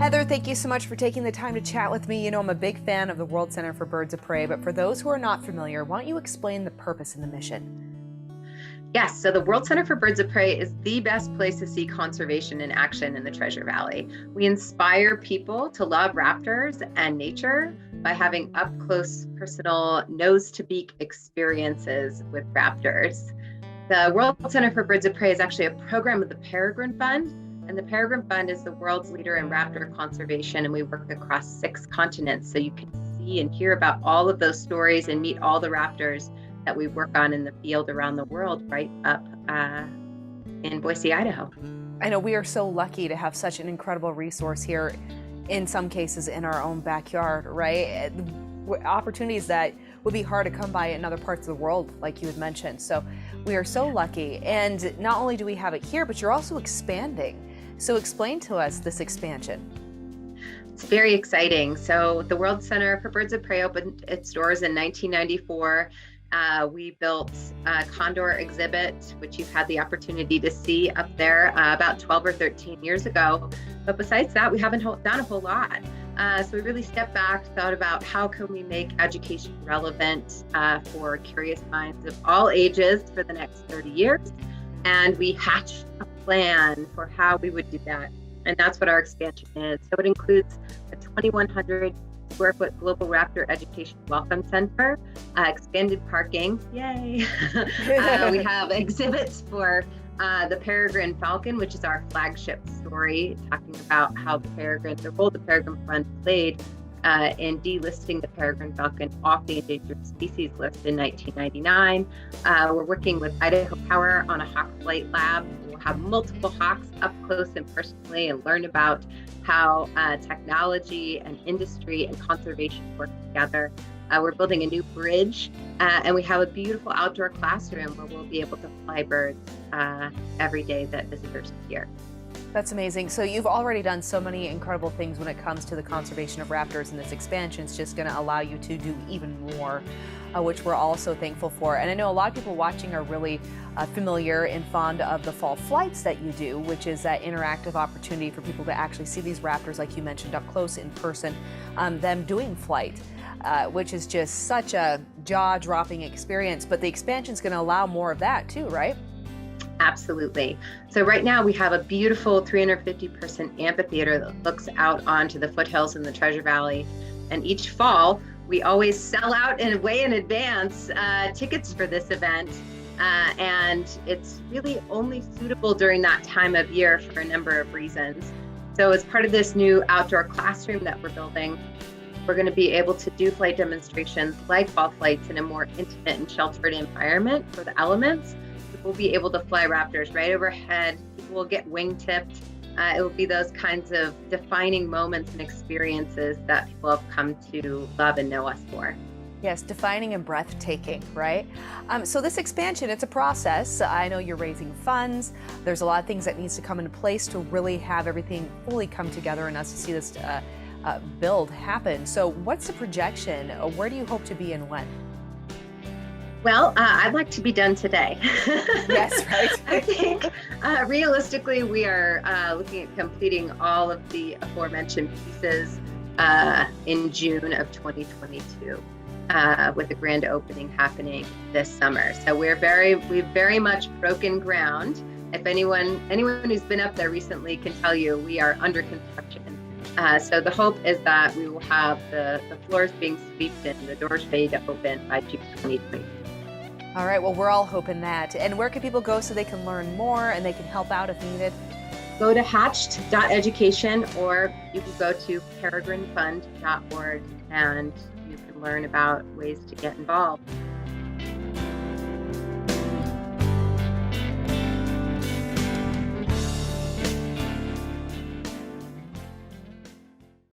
Heather, thank you so much for taking the time to chat with me. You know, I'm a big fan of the World Center for Birds of Prey, but for those who are not familiar, why don't you explain the purpose and the mission? Yes, so the World Center for Birds of Prey is the best place to see conservation in action in the Treasure Valley. We inspire people to love raptors and nature by having up close, personal, nose to beak experiences with raptors. The World Center for Birds of Prey is actually a program of the Peregrine Fund, and the Peregrine Fund is the world's leader in raptor conservation, and we work across 6 continents. So you can see and hear about all of those stories and meet all the raptors that we work on in the field around the world, right up in Boise, Idaho. I know we are so lucky to have such an incredible resource here, in some cases in our own backyard, right? Opportunities that would be hard to come by in other parts of the world, like you had mentioned. So we are so lucky. And not only do we have it here, but you're also expanding. So explain to us this expansion. It's very exciting. So the World Center for Birds of Prey opened its doors in 1994. We built a condor exhibit, which you've had the opportunity to see up there about 12 or 13 years ago. But besides that, we haven't done a whole lot. So we really stepped back, thought about how can we make education relevant for curious minds of all ages for the next 30 years. And we hatched a plan for how we would do that. And that's what our expansion is. So it includes a 2,100 square foot Global Raptor Education Welcome Center, expanded parking, yay. We have exhibits for the Peregrine Falcon, which is our flagship story, talking about how the role the Peregrine Fund played in delisting the Peregrine Falcon off the endangered species list in 1999. We're working with Idaho Power on a hawk flight lab. We'll have multiple hawks up close and personally and learn about how technology and industry and conservation work together. We're building a new bridge, and we have a beautiful outdoor classroom where we'll be able to fly birds every day that visitors are here. That's amazing. So you've already done so many incredible things when it comes to the conservation of raptors, and this expansion is just going to allow you to do even more, which we're all so thankful for. And I know a lot of people watching are really familiar and fond of the fall flights that you do, which is that interactive opportunity for people to actually see these raptors, like you mentioned, up close in person, them doing flight. Which is just such a jaw-dropping experience, but the expansion is going to allow more of that too, right? Absolutely. So right now we have a beautiful 350-person amphitheater that looks out onto the foothills in the Treasure Valley. And each fall, we always sell out way in advance tickets for this event. And it's really only suitable during that time of year for a number of reasons. So as part of this new outdoor classroom that we're building, we're going to be able to do flight demonstrations like fall flights in a more intimate and sheltered environment for the elements. We'll be able to fly raptors right overhead. People will get wing-tipped. It will be those kinds of defining moments and experiences that people have come to love and know us for. Yes, defining and breathtaking, right? So this expansion, it's a process. I know you're raising funds. There's a lot of things that needs to come into place to really have everything fully come together and us to see this build happen. So what's the projection? Where do you hope to be and when? Well, I'd like to be done today. Yes, right. I think realistically, we are looking at completing all of the aforementioned pieces in June of 2022, with the grand opening happening this summer. So we've very much broken ground. If anyone who's been up there recently can tell you, we are under construction. So the hope is that we will have the floors being swept and the doors ready to open by June 2020. All right, well, we're all hoping that. And where can people go so they can learn more and they can help out if needed? Go to hatched.education, or you can go to peregrinefund.org and you can learn about ways to get involved.